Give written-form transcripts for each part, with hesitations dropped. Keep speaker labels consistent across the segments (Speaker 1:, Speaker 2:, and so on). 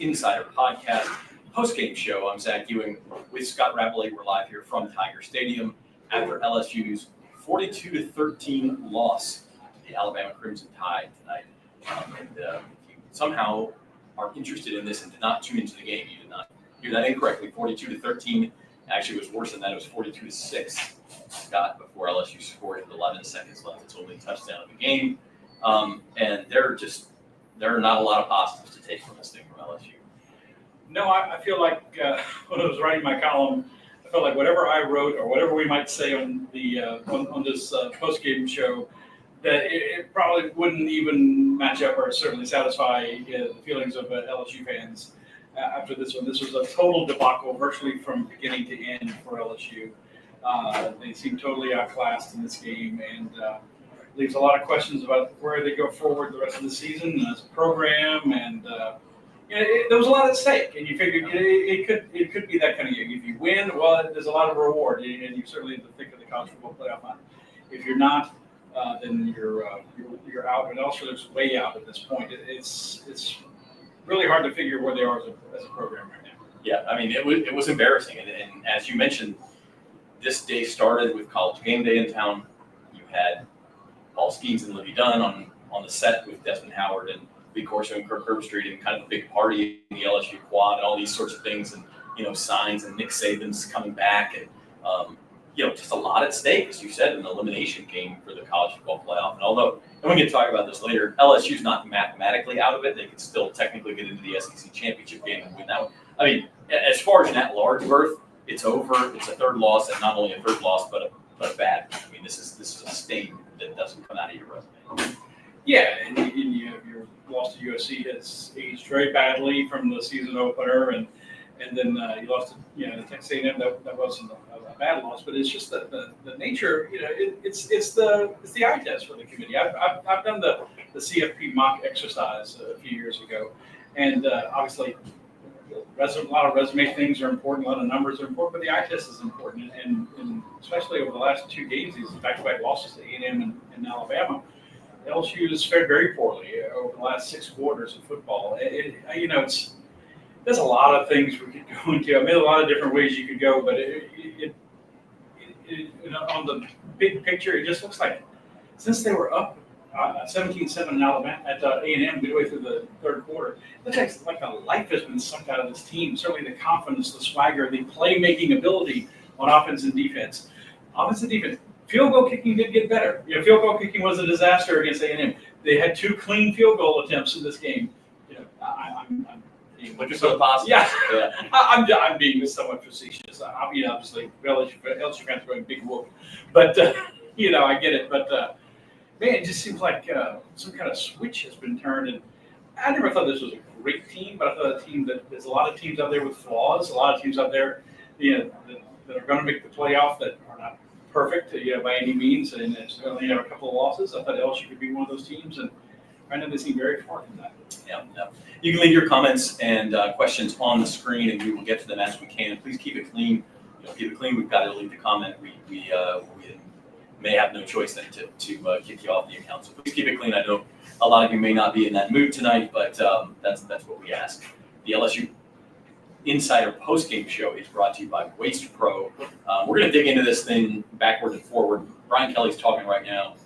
Speaker 1: Insider podcast, postgame show. I'm Zach Ewing with Scott Rappelay. We're live here from Tiger Stadium after LSU's 42-13 loss to the Alabama Crimson Tide tonight. If you somehow are interested in this and did not tune into the game, you did not hear that incorrectly. 42-13 actually was worse than that. It was 42-6. Scott, before LSU scored with 11 seconds left. It's only a touchdown of the game. And there are not a lot of positives to take from this thing from LSU.
Speaker 2: No, I feel like when I was writing my column, I felt like whatever I wrote or whatever we might say on the on this post-game show, that it probably wouldn't even match up or certainly satisfy the feelings of LSU fans after this one. This was a total debacle, virtually from beginning to end for LSU. They seem totally outclassed in this game, and leaves a lot of questions about where they go forward the rest of the season as a program. And there was a lot at stake, and you figured it could be that kind of game. If you win, well, there's a lot of reward, and you certainly have to think of the college football playoff hunt. If you're not, then you're out, and also looks way out at this point. It's really hard to figure where they are as a program right now.
Speaker 1: Yeah, I mean, it was embarrassing, and as you mentioned, this day started with College Game Day in town. You had Paul Skeens and Libby Dunn on the set with Desmond Howard and Lee Corso and Kirk Herbstreit, and kind of a big party in the LSU quad and all these sorts of things, and signs and Nick Saban's coming back, and just a lot at stake, as you said, an elimination game for the college football playoff. And we can talk about this later, LSU's not mathematically out of it. They could still technically get into the SEC championship game and win that one. I mean, as far as an at-large berth, it's over. It's a third loss, and not only a third loss, but a bad one. I mean, this is a stain that doesn't come out of your resume.
Speaker 2: Yeah, and your loss to USC has aged very badly from the season opener, and then you lost to Texas A&M. That wasn't a bad loss, but it's just that the nature. It's the eye test for the committee. I've done the CFP mock exercise a few years ago, and obviously a lot of resume things are important, a lot of numbers are important, but the eye test is important, and especially over the last two games, these back-to-back losses to A&M and Alabama. LSU has fared very poorly over the last 6 quarters of football. There's a lot of things we could go into. I mean, a lot of different ways you could go, but on the big picture, it just looks like since they were up 17-7 in Alabama at A&M midway through the third quarter, it looks like a life has been sucked out of this team. Certainly the confidence, the swagger, the playmaking ability on offense and defense. Offense and defense. Field goal kicking did get better. Field goal kicking was a disaster against A&M. They had 2 clean field goal attempts in this game. I'm
Speaker 1: looking for the positives.
Speaker 2: Yeah. I'm being somewhat facetious. Obviously, LSU fans are going big whoop, but I get it. But man, it just seems like some kind of switch has been turned. And I never thought this was a great team, but I thought a team that there's a lot of teams out there with flaws. A lot of teams out there, that are going to make the playoff that are not perfect, by any means, and it's only have a couple of losses. I thought LSU could be one of those teams, and right now they seem very far from that.
Speaker 1: Yeah. You can leave your comments and questions on the screen, and we will get to them as we can. Please keep it clean. Keep it clean. We've got to leave the comment. We may have no choice then to kick you off the account. So please keep it clean. I know a lot of you may not be in that mood tonight, but that's what we ask. The LSU Insider postgame show is brought to you by Waste Pro. We're going to dig into this thing backward and forward. Brian Kelly's talking right now.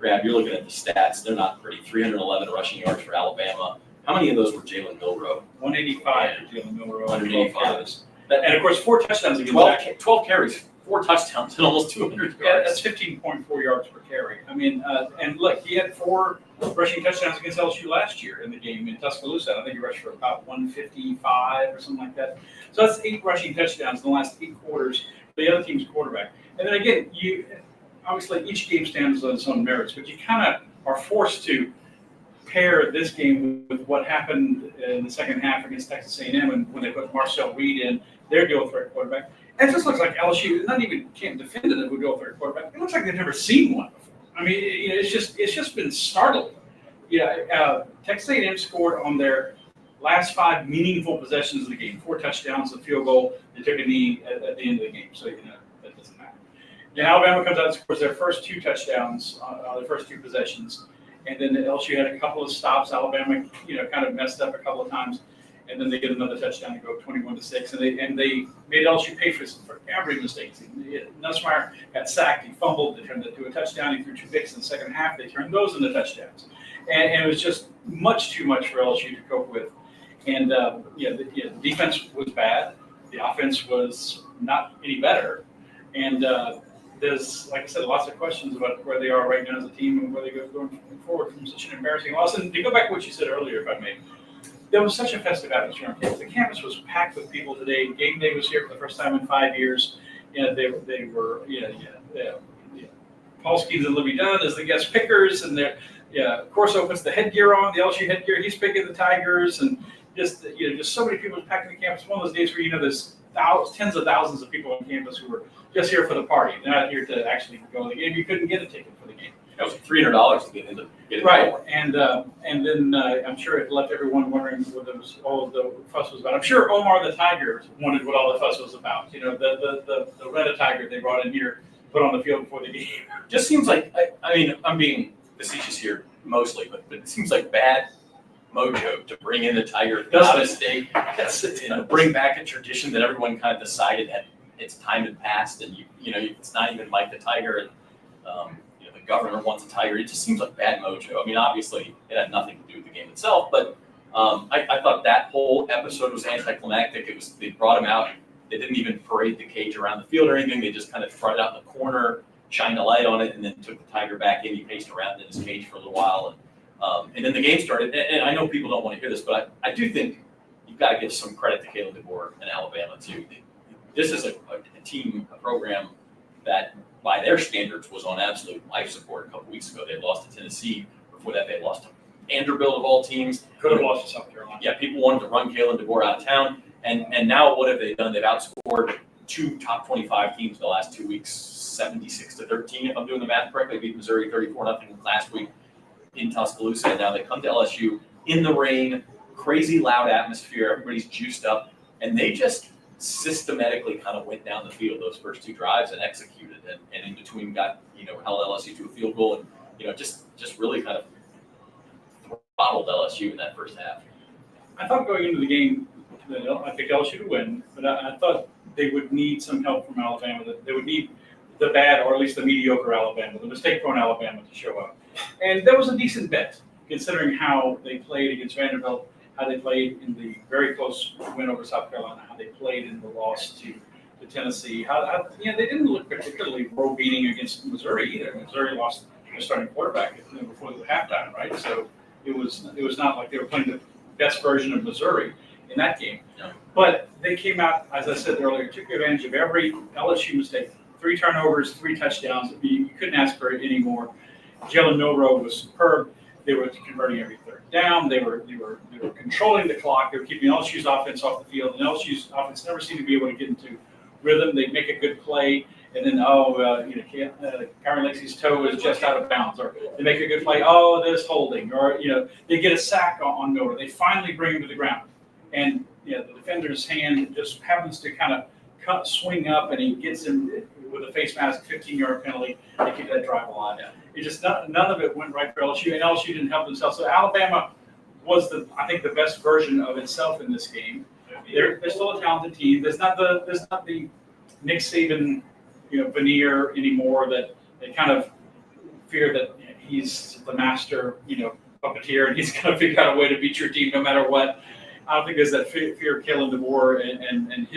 Speaker 1: Grab, you're looking at the stats. They're not pretty. 311 rushing yards for Alabama. How many of those were Jalen Milroe?
Speaker 2: 185 for Jalen Milroe.
Speaker 1: 185.
Speaker 2: And, of course, 4 touchdowns against
Speaker 1: 12 carries, 4 touchdowns, and almost 200 yards.
Speaker 2: Yeah, that's 15.4 yards per carry. I mean, and look, he had 4 rushing touchdowns against LSU last year in the game in Tuscaloosa. I think he rushed for about 155 or something like that. So that's 8 rushing touchdowns in the last 8 quarters for the other team's quarterback. And then again, obviously each game stands on its own merits, but you kind of are forced to pair this game with what happened in the second half against Texas A&M, and when they put Marcel Reed in, their dual threat quarterback. And it just looks like LSU not even can't defend it with dual threat quarterback. It looks like they've never seen one before. I mean, it's just been startling. Texas A&M scored on their last 5 meaningful possessions of the game, 4 touchdowns, a field goal. They took a knee at the end of the game, so that doesn't matter. Then Alabama comes out and scores their first 2 touchdowns on their first 2 possessions, And then LSU had a couple of stops. Alabama, kind of messed up a couple of times, and then they get another touchdown to go 21-6. And they made LSU pay for every mistake. Nussmeier got sacked. He fumbled. They turned it to a touchdown. He threw 2 picks in the second half. They turned those into touchdowns. And it was just much too much for LSU to cope with. And the defense was bad. The offense was not any better. And there's, like I said, lots of questions about where they are right now as a team and where they go going forward from such an embarrassing loss. And to go back to what you said earlier, if I may, there was such a festive atmosphere on campus. The campus was packed with people today. Game day was here for the first time in 5 years. They were Paul Skeens and Libby Dunn as the guest pickers, and of course opens the headgear on, the LSU headgear. He's picking the Tigers, and just so many people packing the campus. One of those days where there's tens of thousands of people on campus who were just here for the party. They're not here to actually go to the game. You couldn't get a ticket for the game.
Speaker 1: It was $300 to get into
Speaker 2: right, and then I'm sure it left everyone wondering what all of the fuss was about. I'm sure Omar the Tiger wondered what all the fuss was about. The red tiger they brought in here, put on the field before the game.
Speaker 1: Just seems like I'm being facetious here mostly, but it seems like bad mojo to bring in the Tiger out of state. Bring back a tradition that everyone kind of decided that its time had passed, and it's not even like the Tiger, and the governor wants a Tiger. It just seems like bad mojo. I mean, obviously it had nothing to do with the game itself, but I thought that whole episode was anticlimactic. They brought him out. They didn't even parade the cage around the field or anything. They just kind of trotted out in the corner, shined a light on it, and then took the Tiger back in. He paced around in his cage for a little while, and then the game started. And I know people don't want to hear this, but I do think you've got to give some credit to Kalen DeBoer and Alabama too. This is a team, a program that, by their standards, was on absolute life support a couple weeks ago. They lost to Tennessee. Before that, they lost to Vanderbilt of all teams.
Speaker 2: Could have lost to South Carolina.
Speaker 1: Yeah, people wanted to run Kalen DeBoer out of town. And now what have they done? They've outscored 2 top 25 teams the last 2 weeks, 76-13, if I'm doing the math correctly. They beat Missouri 34-0 last week in Tuscaloosa. And now they come to LSU in the rain, crazy loud atmosphere. Everybody's juiced up. And they just systematically kind of went down the field those first 2 drives and executed. And in between got, held LSU to a field goal and, just really kind of throttled LSU in that first half.
Speaker 2: I thought going into the game, I picked LSU to win, but I thought they would need some help from Alabama. That they would need the bad, or at least the mediocre Alabama, the mistake-prone Alabama to show up. And that was a decent bet, considering how they played against Vanderbilt, how they played in the very close win over South Carolina, how they played in the loss to Tennessee. How they didn't look particularly world-beating against Missouri either. Missouri lost their starting quarterback before the halftime, right? So it was not like they were playing the best version of Missouri in that game.
Speaker 1: Yeah.
Speaker 2: But they came out, as I said earlier, took advantage of every LSU mistake. 3 turnovers, 3 touchdowns. You couldn't ask for it anymore. Jalen Milroe was superb. They were converting every third down. They were controlling the clock. They were keeping LSU's offense off the field. And LSU's offense never seemed to be able to get into rhythm. They'd make a good play, and then Kyron Lacy's toe is just out of bounds, or they make a good play. Oh, there's holding, or they get a sack on Miller. They finally bring him to the ground, and the defender's hand just happens to kind of swing up, and he gets him with a face mask, 15-yard penalty. They keep that drive alive. It just none of it went right for LSU, and LSU didn't help themselves. So Alabama was I think the best version of itself in this game. They're still a talented team. There's not the Nick Saban veneer anymore that they kind of fear that he's the master puppeteer and he's going to figure out a way to beat your team no matter what. I don't think there's that fear of Kalen DeBoer and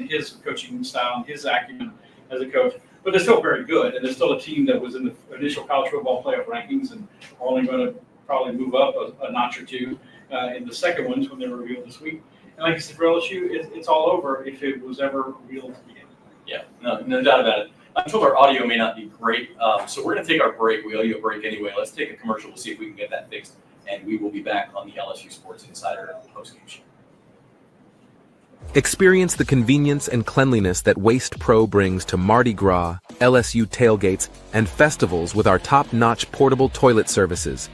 Speaker 2: his coaching style and his acumen as a coach. But they're still very good, and they're still a team that was in the initial college football playoff rankings and are only going to probably move up a notch or two in the second ones when they're revealed this week. And like I said, for LSU, it's all over if it was ever revealed to begin.
Speaker 1: Yeah, no doubt about it. I'm told our audio may not be great, so we're going to take our break. We owe you a break anyway. Let's take a commercial. We'll see if we can get that fixed, and we will be back on the LSU Sports Insider postgame show.
Speaker 3: Experience the convenience and cleanliness that Waste Pro brings to Mardi Gras, LSU tailgates, and festivals with our top-notch portable toilet services.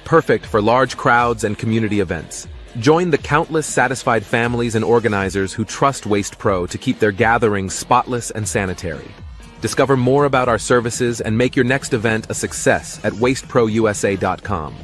Speaker 3: Perfect for large crowds and community events. Join the countless satisfied families and organizers who trust Waste Pro to keep their gatherings spotless and sanitary. Discover more about our services and make your next event a success at wasteprousa.com.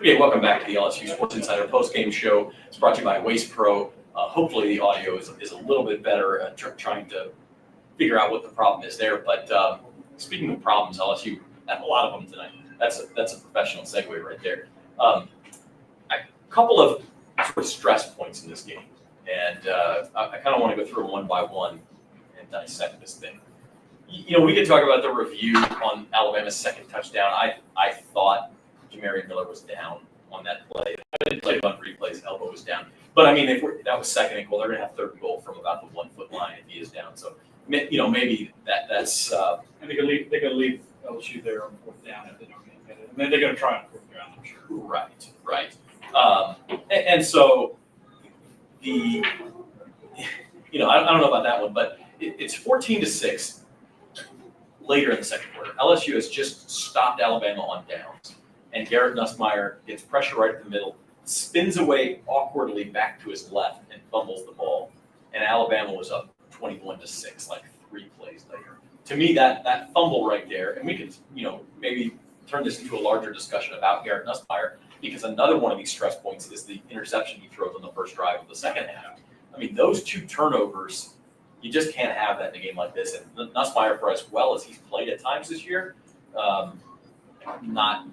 Speaker 1: Okay, welcome back to the LSU Sports Insider Postgame Show. It's brought to you by Waste Pro. Hopefully the audio is a little bit better, trying to figure out what the problem is there. But speaking of problems, LSU had a lot of them tonight. That's a professional segue right there. A couple of sort of stress points in this game. And I kind of want to go through them one by one and dissect this thing. You know, we could talk about the review on Alabama's second touchdown. I thought Jamarian Miller was down on that play. I didn't play on replays, elbow was down. But I mean, that was second and goal. They're going to have third and goal from about the 1 foot line if he is down. So, you know, maybe that's.
Speaker 2: And they could leave LSU there on fourth down if they don't get it. I mean, they're going to try on fourth down, I'm sure.
Speaker 1: Right. And so I don't know about that one, but it's 14-6 later in the second quarter. LSU has just stopped Alabama on downs. And Garrett Nussmeier gets pressure right in the middle, spins away awkwardly back to his left and fumbles the ball. And Alabama was up 21-6, like 3 plays later. To me, that fumble right there, and we could, maybe turn this into a larger discussion about Garrett Nussmeier, because another one of these stress points is the interception he throws on the first drive of the second half. I mean, those 2 turnovers, you just can't have that in a game like this. And Nussmeier, for as well as he's played at times this year, not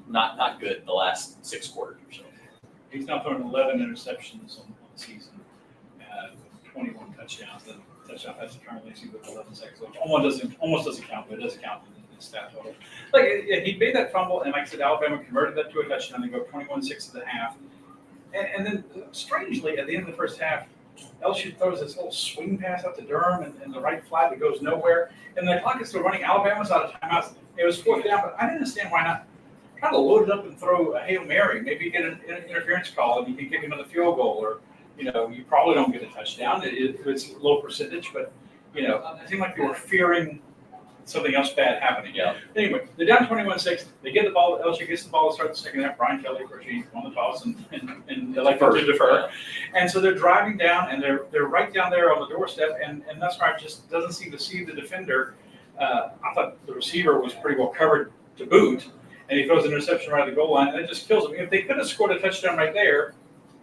Speaker 1: good the last 6 quarters or so.
Speaker 2: He's now thrown 11 interceptions on the season, 21 touchdowns. The touchdown pass currently see with 11 seconds left. Almost doesn't count, but it does count in the stat total. He made that fumble, and like I said, Alabama converted that to a touchdown. They go 21-6 at the half, and then strangely at the end of the first half, LSU throws this little swing pass out to Durham and the right flat that goes nowhere, and the clock is still running. Alabama's out of timeouts. It was fourth down, but I didn't understand why not try to load it up and throw a Hail Mary. Maybe you get an interference call and you can kick another field goal, or you probably don't get a touchdown. It's low percentage, but it seemed like they were fearing something else bad happening.
Speaker 1: Yeah.
Speaker 2: Anyway, they're down 21-6. They get the ball. LSU gets the ball to start the second half. Brian Kelly, of course, he won the toss and they like to defer. And so they're driving down, and they're right down there on the doorstep, and Nussmeier just doesn't seem to see the defender. I thought the receiver was pretty well covered to boot, and he throws an interception right at the goal line, and it just kills him. If they could have scored a touchdown right there,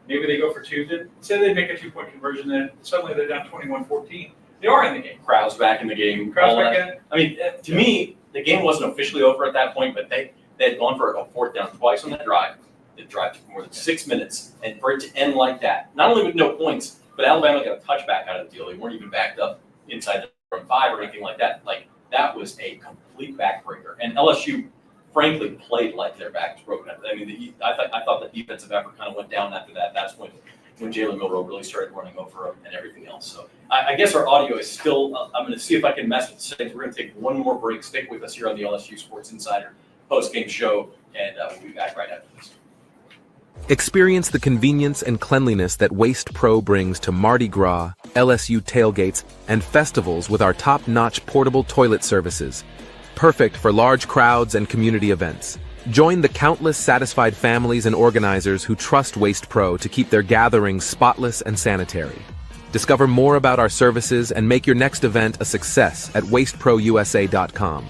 Speaker 2: maybe they go for 2. Say they make a 2-point conversion, then suddenly they're down 21-14. They are in the game.
Speaker 1: Crowd's back in the game. I mean, to me, the game wasn't officially over at that point, but they had gone for a fourth down twice on that drive. The drive took more than 6 minutes, and for it to end like that, not only with no points, but Alabama got a touchback out of the deal. They weren't even backed up inside the front 5 or anything like that. That was a complete backbreaker. And LSU, frankly, played like their back was broken. I mean, I thought the defensive effort kind of went down after that. That's when Jalen Milroe really started running over them and everything else. So I guess our audio is still, I'm going to see if I can mess with the settings. We're going to take one more break. Stick with us here on the LSU Sports Insider post-game show, and we'll be back right after this.
Speaker 3: Experience the convenience and cleanliness that Waste Pro brings to Mardi Gras, LSU tailgates, and festivals with our top-notch portable toilet services. Perfect for large crowds and community events. Join the countless satisfied families and organizers who trust Waste Pro to keep their gatherings spotless and sanitary. Discover more about our services and make your next event a success at wasteprousa.com.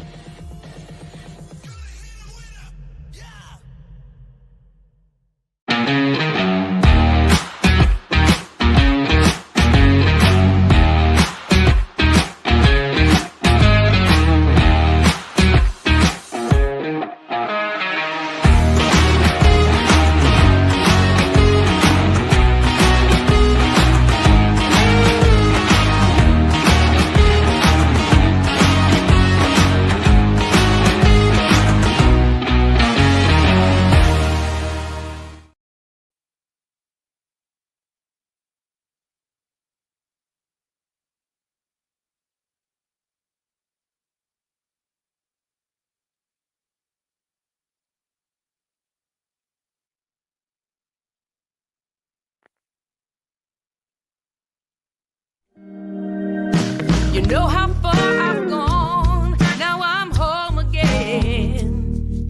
Speaker 4: You know how far I've gone, now I'm home again.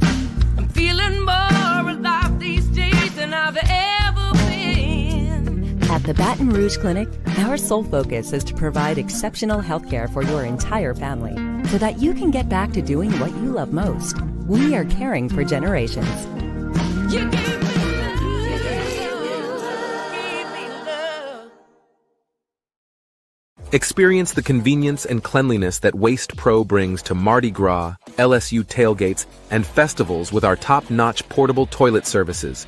Speaker 4: I'm feeling more alive these days than I've ever been.
Speaker 5: At the Baton Rouge Clinic, our sole focus is to provide exceptional health care for your entire family so that you can get back to doing what you love most. We are caring for generations.
Speaker 4: You gave me love.
Speaker 3: Experience the convenience and cleanliness that Waste Pro brings to Mardi Gras, LSU tailgates, and festivals with our top-notch portable toilet services.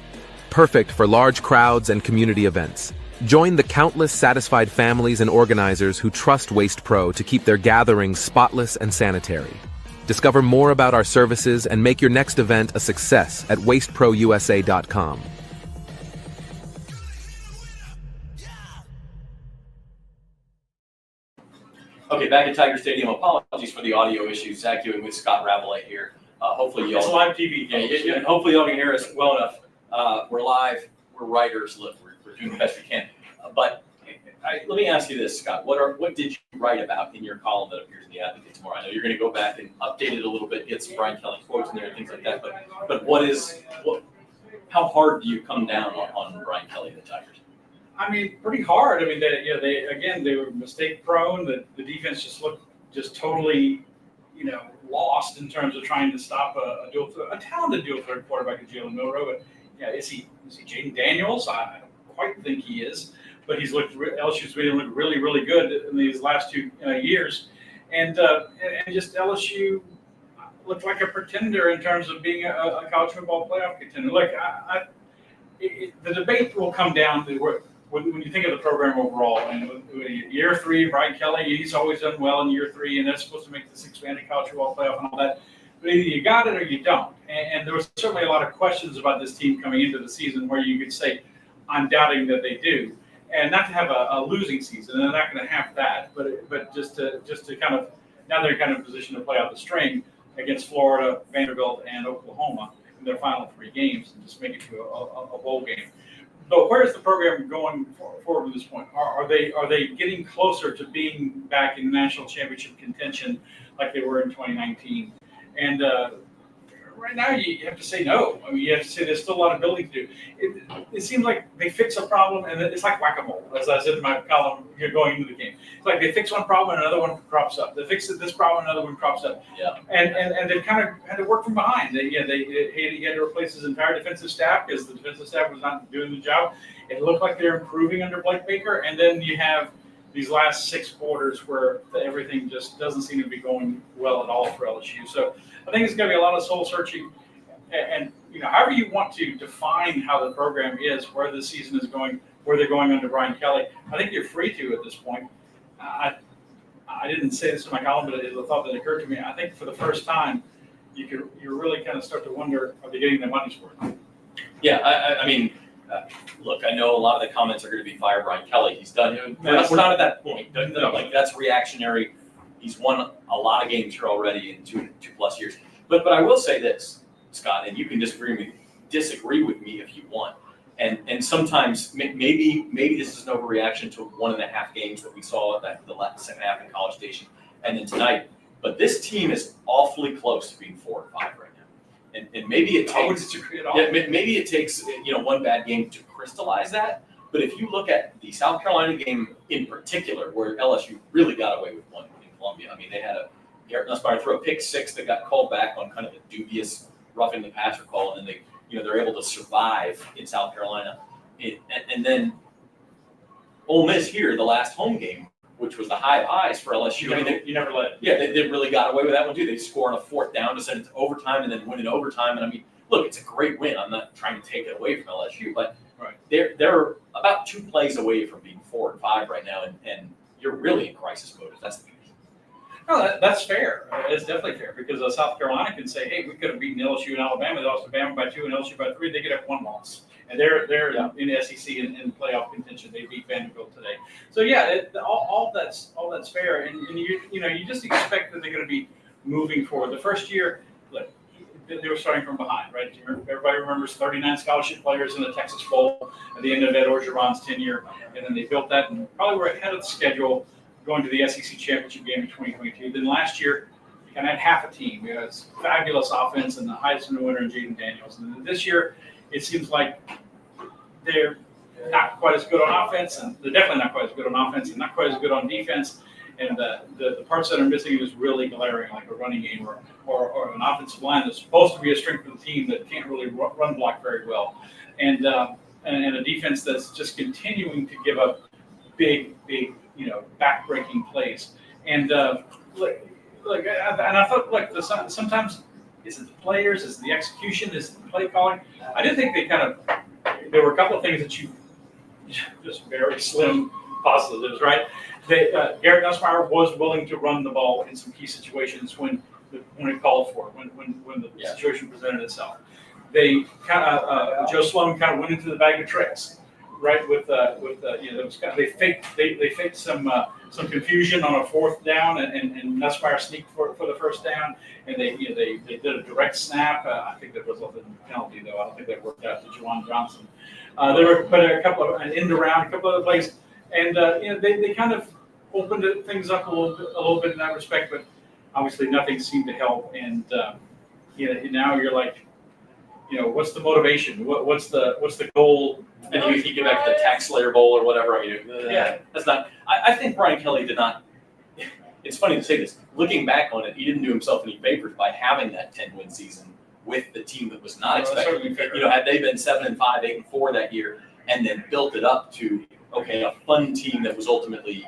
Speaker 3: Perfect for large crowds and community events. Join the countless satisfied families and organizers who trust Waste Pro to keep their gatherings spotless and sanitary. Discover more about our services and make your next event a success at wasteprousa.com.
Speaker 1: Okay, back at Tiger Stadium. Apologies for the audio issues. Zach Ewing with Scott Ravelay here. Hopefully you all.
Speaker 2: It's live TV.
Speaker 1: Yeah, and hopefully y'all can hear us well enough. We're live. We're writers. Look, we're doing the best we can. But let me ask you this, Scott. What did you write about in your column that appears in the Advocate tomorrow? I know you're going to go back and update it a little bit, get some Brian Kelly quotes in there and things like that. But how hard do you come down on Brian Kelly and the Tigers?
Speaker 2: I mean, pretty hard. I mean, they were mistake prone. The defense just looked totally, lost in terms of trying to stop a talented dual threat quarterback in Jalen Milroe. But yeah, is he Jaden Daniels? I don't quite think he is, but LSU's made him look really, really good in these last 2 years, and just LSU looked like a pretender in terms of being a college football playoff contender. Look, the debate will come down to when you think of the program overall, and year 3, Brian Kelly, he's always done well in year 3, and that's supposed to make this expanded college football playoff and all that. But either you got it or you don't. And there was certainly a lot of questions about this team coming into the season where you could say, I'm doubting that they do. And not to have a losing season, and they're not going to have that, but just to kind of, now they're kind of in a position to play out the string against Florida, Vanderbilt, and Oklahoma in their final 3 games and just make it to a bowl game. But where's the program going forward at this point? Are they getting closer to being back in national championship contention like they were in 2019? And right now you have to say no. I mean, you have to say there's still a lot of building to do. It seems like they fix a problem, and it's like whack-a-mole, as I said in my column going into the game. It's like they fix one problem and another one crops up. They fix this problem, another one crops up.
Speaker 1: Yeah.
Speaker 2: And they kind of had to work from behind. He had to replace his entire defensive staff because the defensive staff was not doing the job. It looked like they're improving under Blake Baker, and then you have these last 6 quarters where everything just doesn't seem to be going well at all for LSU. So I think it's going to be a lot of soul searching, and however you want to define how the program is, where the season is going, where they're going under Brian Kelly. I think you're free to at this point. I didn't say this in my column, but it is a thought that occurred to me. I think for the first time, you really kind of start to wonder, are they getting their money's worth?
Speaker 1: Yeah, I mean, look, I know a lot of the comments are going to be fire Brian Kelly. He's done. We're not at that point. Like, that's reactionary. He's won a lot of games here already in 2+ years. But I will say this, Scott, and you can disagree with me if you want. And sometimes maybe this is an overreaction to 1.5 games that we saw at the second half in College Station, and then tonight. But this team is awfully close to being 4-5 right now. And maybe it takes.
Speaker 2: I wouldn't disagree at all.
Speaker 1: Yeah, maybe it takes one bad game to crystallize that. But if you look at the South Carolina game in particular, where LSU really got away with one in Columbia. I mean, they had Garrett Nussmeier throw a pick 6 that got called back on kind of a dubious roughing the passer call, and then they're able to survive in South Carolina. And then Ole Miss here, the last home game, which was the high of highs for LSU.
Speaker 2: You never let it.
Speaker 1: Yeah, they really got away with that one too. They score on a 4th down to send it to overtime and then win in overtime. And I mean, look, it's a great win. I'm not trying to take it away from LSU, but
Speaker 2: right.
Speaker 1: They're about 2 plays away from being 4-5 right now, and you're really in crisis mode if that's the case.
Speaker 2: No, that's fair. It's definitely fair because South Carolina can say, hey, we could have beaten LSU and Alabama. They lost to Bama by 2 and LSU by 3. They could have 1 loss. And they're in the SEC in playoff contention. They beat Vanderbilt today. So yeah, all that's fair. And you just expect that they're going to be moving forward. The first year, look, they were starting from behind, right? Everybody remembers 39 scholarship players in the Texas Bowl at the end of Ed Orgeron's tenure, and then they built that and probably were ahead of the schedule going to the SEC championship game in 2022. Then last year, you kind of had half a team. You had a fabulous offense and the Heisman winner in Jaden Daniels. And then this year, it seems like they're not quite as good on offense, and they're definitely not quite as good on offense, and not quite as good on defense. And the parts that are missing is really glaring, like a running game or an offensive line that's supposed to be a strength of the team that can't really run block very well, and a defense that's just continuing to give up big, back-breaking plays. And and I thought sometimes is it the players, is it the execution, is it the play calling? I did think there were a couple of things that you just very slim positives, right? Garrett Nussmeier was willing to run the ball in some key situations when it called for it, when the situation presented itself. They Joe Sloan kind of went into the bag of tricks, right? They faked some confusion on a fourth down, and Nussmeier sneaked for the first down, and they did a direct snap. I think that resulted in a penalty, though. I don't think that worked out to Juwan Johnson. There were a couple of an end around, a couple of other plays. And they kind of opened things up a little bit in that respect, but obviously nothing seemed to help. And now you're like, what's the motivation? What's the goal?
Speaker 1: And you get back to the Tax Slayer Bowl or whatever. I mean, that's not. I think Brian Kelly did not. It's funny to say this. Looking back on it, he didn't do himself any favors by having that 10-win season with the team that was not expected. Had they been 7-5, 8-4 that year, and then built it up to a fun team that was ultimately,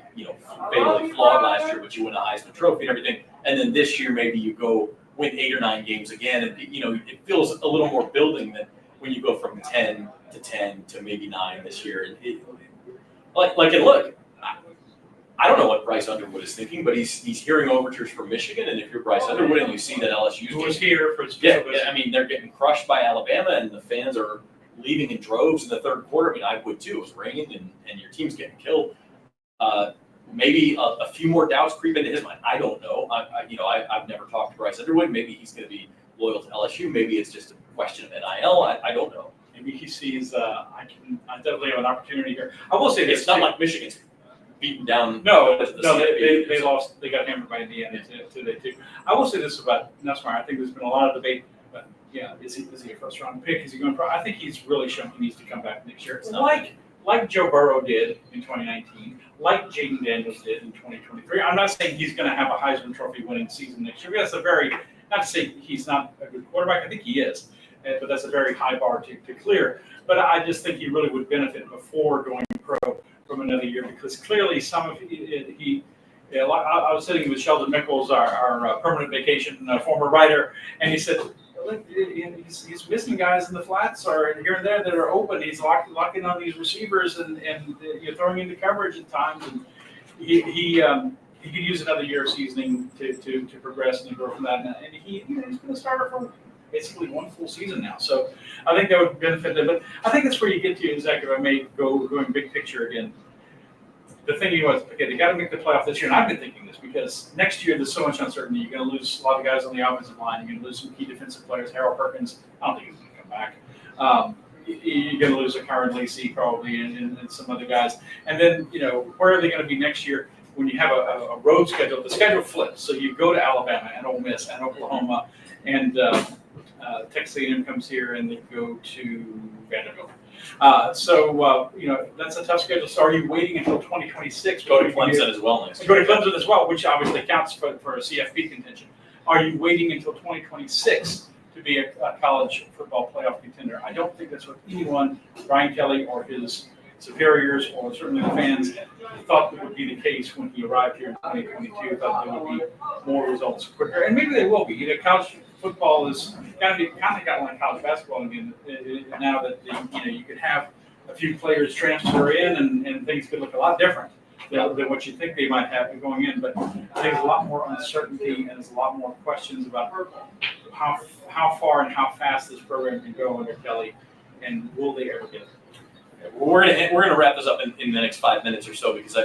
Speaker 1: fatally flawed last year, but you win a Heisman Trophy and everything. And then this year, maybe you go win 8 or 9 games again. And, it feels a little more building than when you go from 10 to 10 to maybe 9 this year. Look, I don't know what Bryce Underwood is thinking, but he's hearing overtures from Michigan. And if you're Bryce Underwood and you see that LSU
Speaker 2: was here for
Speaker 1: I mean, they're getting crushed by Alabama, and the fans are leaving in droves in the third quarter. I mean, I would too. It was raining, and your team's getting killed. Maybe a few more doubts creep into his mind. I don't know. I've never talked to Bryce Underwood. Maybe he's going to be loyal to LSU. Maybe it's just a question of NIL. I don't know.
Speaker 2: Maybe he sees I definitely have an opportunity here. I will say this.
Speaker 1: It's not like Michigan's beaten down.
Speaker 2: No, they lost. They got hammered by Indiana today too. I will say this about Nussmeier. I think there's been a lot of debate. But is he a first round pick? Is he going pro? I think he's really shown he needs to come back next year. It's like Joe Burrow did in 2019, like Jaden Daniels did in 2023. I'm not saying he's going to have a Heisman Trophy winning season next year. That's not to say he's not a good quarterback. I think he is, but that's a very high bar to clear. But I just think he really would benefit before going pro from another year, because clearly some of I was sitting with Sheldon Mickles, our permanent vacation former writer, and he said, look, he's missing guys in the flats or here and there that are open. He's locking on these receivers and throwing into coverage at times. And he could use another year of seasoning to progress and grow from that. And he's been a starter for basically one full season now. So I think that would benefit them. But I think that's where you get to, Zach, if I may going big picture again. The thing was, they got to make the playoff this year, and I've been thinking this because next year there's so much uncertainty. You're going to lose a lot of guys on the offensive line. You're going to lose some key defensive players. Harold Perkins, I don't think he's going to come back. You're going to lose a Kyron Lacey probably and some other guys. And then, where are they going to be next year when you have a road schedule? The schedule flips. So you go to Alabama and Ole Miss and Oklahoma, and Texas A&M comes here, and they go to Vanderbilt. That's a tough schedule. So are you waiting until 2026?
Speaker 1: Go to Clemson as well next year.
Speaker 2: Go to Clemson as well, which obviously counts for a CFP contention. Are you waiting until 2026 to be a college football playoff contender? I don't think that's what anyone, Brian Kelly or his superiors or certainly the fans, thought that would be the case when he arrived here in 2022. Thought there would be more results quicker, and maybe they will be. College football is kind of got like college basketball again. Now that you could have a few players transfer in, and things could look a lot different than what you think they might have going in. But there's a lot more uncertainty, and there's a lot more questions about how far and how fast this program can go under Kelly, and will they ever get it?
Speaker 1: We're gonna wrap this up in the next 5 minutes or so, because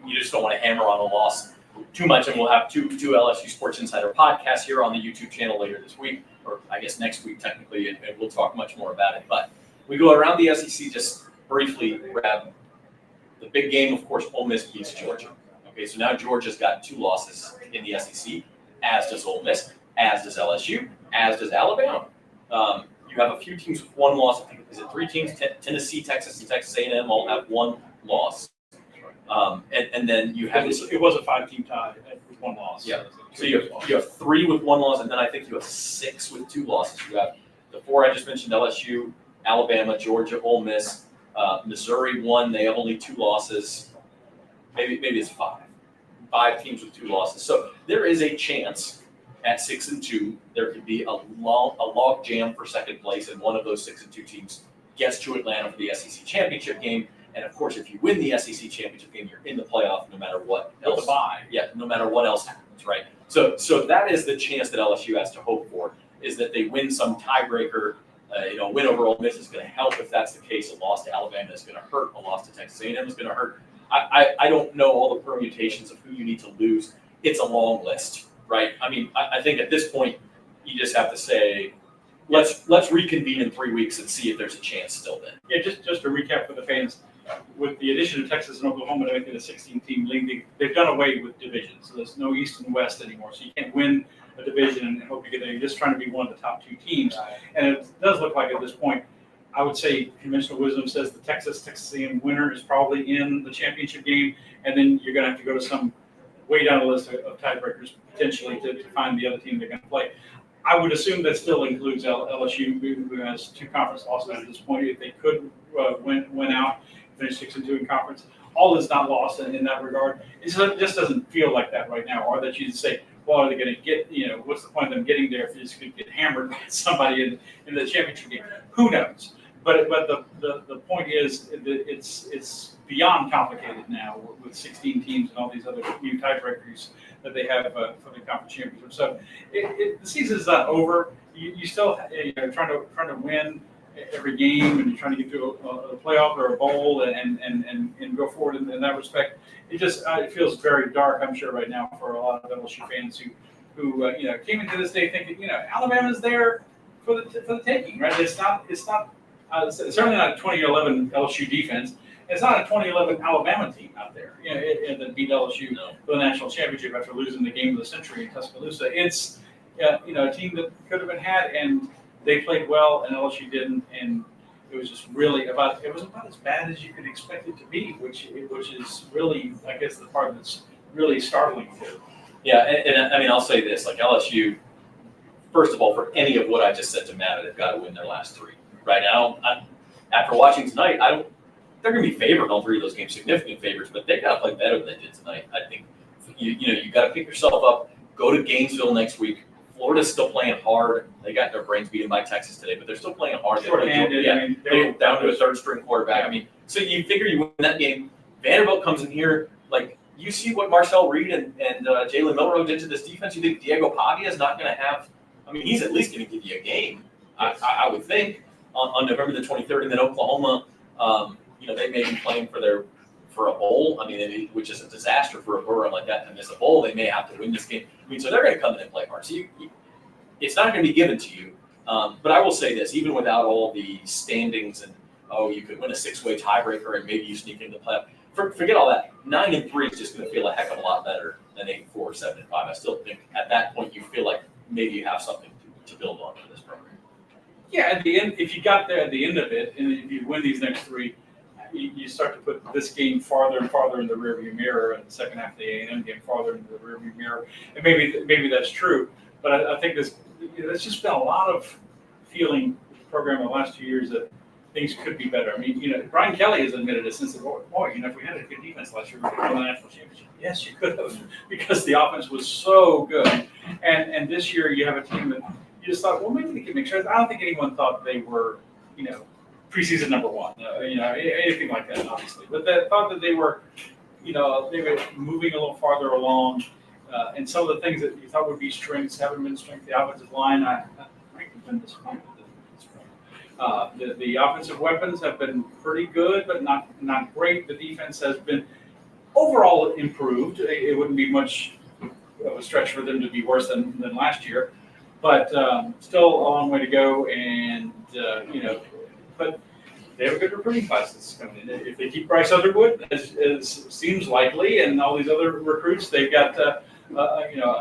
Speaker 1: you just don't want to hammer on a loss too much, and we'll have two LSU Sports Insider podcasts here on the YouTube channel later this week, or I guess next week technically, and we'll talk much more about it. But we go around the SEC, just briefly grab the big game. Of course, Ole Miss beats Georgia. Okay, Okay, so now Georgia's got 2 losses in the SEC, as does Ole Miss, as does LSU, as does Alabama. You have a few teams with 1 loss. I think, is it 3 teams? Tennessee, Texas, and Texas A&M all have 1 loss. And then you have this.
Speaker 2: It was a 5-team tie with 1 loss.
Speaker 1: Yeah. So you have 3 with 1 loss, and then I think you have 6 with 2 losses. You have the 4 I just mentioned: LSU, Alabama, Georgia, Ole Miss, Missouri 1. They have only 2 losses. Maybe it's 5. 5 teams with 2 losses. So there is a chance at 6-2 there could be a log jam for second place, and one of those 6-2 teams gets to Atlanta for the SEC championship game. And of course, if you win the SEC championship game, you're in the playoff no matter what else. Yeah, no matter what else happens, right? So that is the chance that LSU has to hope for, is that they win some tiebreaker. A win over Ole Miss is going to help if that's the case. A loss to Alabama is going to hurt. A loss to Texas A&M is going to hurt. I don't know all the permutations of who you need to lose. It's a long list, right? I mean, I think at this point, you just have to say, let's reconvene in 3 weeks and see if there's a chance still then.
Speaker 2: Yeah, just to recap for the fans, with the addition of Texas and Oklahoma to make it a 16-team league, they've done away with divisions. So there's no East and West anymore. So you can't win a division and hope you get there. You're just trying to be one of the top 2 teams. And it does look like at this point, I would say conventional wisdom says the Texas A&M winner is probably in the championship game, and then you're going to have to go to some way down the list of tiebreakers potentially to find the other team they're going to play. I would assume that still includes LSU, who has 2 conference losses at this point. If they could win out, finish 6-2 in conference, all is not lost in that regard. It just doesn't feel like that right now, or that you say, well, are they going to get, what's the point of them getting there if you're just going to get hammered by somebody in the championship game? Who knows? But the point is that it's beyond complicated now with 16 teams and all these other new tiebreakers that they have for the conference championship. So the season is not over. You still trying to win every game, and you're trying to get to a playoff or a bowl and go forward in that respect. It feels very dark, I'm sure, right now for a lot of LSU fans who came into this day thinking Alabama's there for the taking, right? It's not. It's certainly not a 2011 LSU defense. It's not a 2011 Alabama team out there, that beat LSU for the national championship after losing the game of the century in Tuscaloosa. It's a team that could have been had, and they played well, and LSU didn't, and it was just really about as bad as you could expect it to be, which is really, I guess, the part that's really startling too.
Speaker 1: Yeah, and I mean, I'll say this, like LSU, first of all, for any of what I just said to Matt, they've got to win their last 3. Right now, after watching tonight, they're going to be favored in all 3 of those games, significant favorites, but they got to play better than they did tonight. I think you got to pick yourself up, go to Gainesville next week. Florida's still playing hard. They got their brains beaten by Texas today, but they're still playing hard. They're down to a 3rd-string quarterback. I mean, so you figure you win that game. Vanderbilt comes in here, like you see what Marcel Reed and Jalen Milroe did to this defense. You think Diego Pavia is not going to have? I mean, he's at least going to give you a game. I would think. On November the 23rd, and then Oklahoma, they may be playing for a bowl. I mean, which is a disaster for a program like that to miss a bowl. They may have to win this game. I mean, so they're going to come in and play hard. So it's not going to be given to you. But I will say this: even without all the standings and you could win a 6-way tiebreaker and maybe you sneak into the playoff. Forget all that. 9-3 is just going to feel a heck of a lot better than 8-4 or 7-5. I still think at that point you feel like maybe you have something to build on for this program.
Speaker 2: Yeah, at the end, if you got there at the end of it, and if you win these next 3, you start to put this game farther and farther in the rearview mirror, and the second half of the A&M game farther into the rearview mirror. And maybe that's true, but I think there's just been a lot of feeling with the program in the last 2 years that things could be better. I mean, Brian Kelly has admitted it since the boy, if we had a good defense last year, we could have won the national championship. Yes, you could have, because the offense was so good. And this year you have a team that you just thought, well, maybe they can make sure. I don't think anyone thought they were, preseason number 1, anything like that, obviously. But they thought that they were moving a little farther along, and some of the things that you thought would be strengths haven't been strengths. The offensive line, I frankly been disappointed with this. The offensive weapons have been pretty good, but not great. The defense has been overall improved. It wouldn't be much of a stretch for them to be worse than last year. But still a long way to go, and but they have a good recruiting class that's coming in. If they keep Bryce Underwood, as seems likely, and all these other recruits, they've got a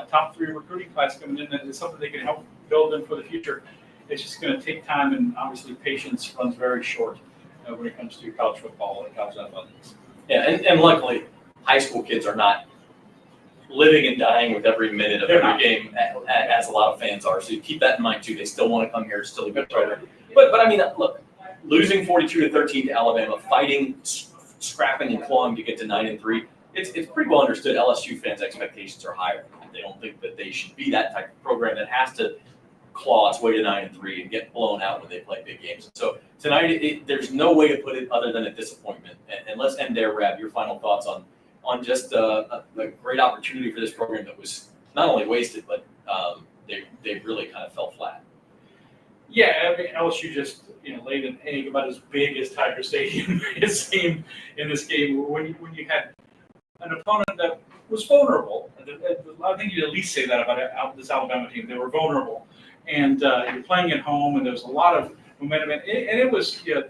Speaker 2: top 3 recruiting class coming in. That is something they can help build them for the future. It's just going to take time, and obviously patience runs very short when it comes to college football and college athletics.
Speaker 1: Yeah, and luckily, high school kids are not living and dying with every minute of every game, as a lot of fans are. So you keep that in mind too. They still want to come here. It's still a good program. But I mean, look, losing 42-13 to Alabama, fighting, scrapping and clawing to get to 9-3. It's pretty well understood. LSU fans' expectations are higher. They don't think that they should be that type of program that has to claw its way to 9-3 and get blown out when they play big games. So tonight, there's no way to put it other than a disappointment. And let's end there, Rab. Your final thoughts on just a great opportunity for this program that was not only wasted, but they really kind of fell flat.
Speaker 2: Yeah, I mean, LSU just laid an egg about as big as Tiger Stadium has seen in this game. When you had an opponent that was vulnerable, I think you'd at least say that about this Alabama team. They were vulnerable, and you're playing at home, and there was a lot of momentum, and it was you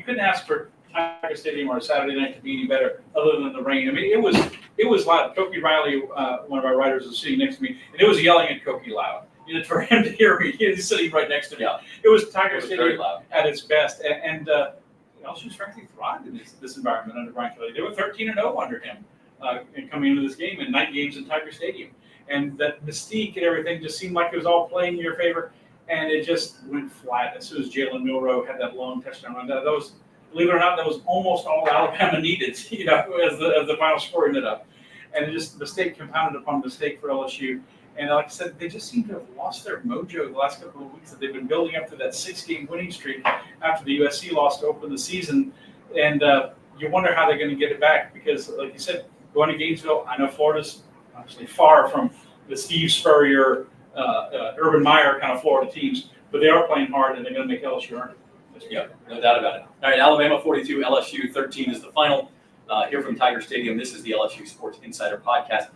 Speaker 2: couldn't ask for Tiger Stadium or a Saturday night to be any better, other than the rain. I mean, it was loud. Koki Riley, one of our writers, was sitting next to me, and it was yelling at Koki loud. For him to hear me, he's sitting right next to me. Yeah. It was Tiger Stadium at its best, and LSU's frankly thrived in this environment under Brian Kelly. They were 13-0 under him coming into this game, in 9 games in Tiger Stadium, and that mystique and everything just seemed like it was all playing in your favor, and it just went flat as soon as Jalen Milroe had that long touchdown run. That was, believe it or not, that was almost all Alabama needed, as the final score ended up, and it just mistake compounded upon mistake for LSU. And like I said, they just seem to have lost their mojo the last couple of weeks that they've been building up to that 6-game winning streak after the USC loss to open the season. And you wonder how they're going to get it back because, like you said, going to Gainesville, I know Florida's obviously far from the Steve Spurrier, Urban Meyer kind of Florida teams, but they are playing hard and they're going to make LSU earn it.
Speaker 1: Yeah, no doubt about it. All right, Alabama 42, LSU 13 is the final. Here from Tiger Stadium, this is the LSU Sports Insider podcast.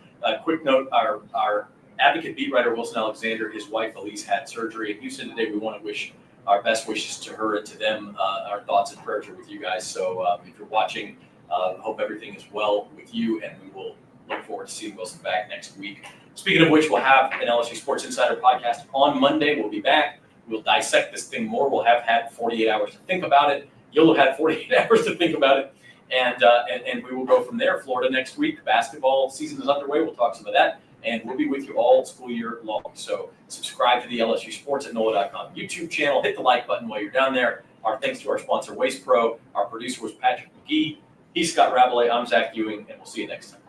Speaker 1: Quick note, our advocate beat writer Wilson Alexander, his wife Elise had surgery in Houston today. We want to wish our best wishes to her and to them. Our thoughts and prayers are with you guys. So if you're watching, hope everything is well with you, and we will look forward to seeing Wilson back next week. Speaking of which, we'll have an LSU Sports Insider podcast on Monday. We'll be back. We'll dissect this thing more. We'll have had 48 hours to think about it. You'll have had 48 hours to think about it. And we will go from there. Florida next week. Basketball season is underway. We'll talk some of that. And we'll be with you all school year long. So subscribe to the LSU Sports at NOLA.com YouTube channel. Hit the like button while you're down there. Our thanks to our sponsor, Waste Pro. Our producer was Patrick McGee. He's Scott Rabelais. I'm Zach Ewing, and we'll see you next time.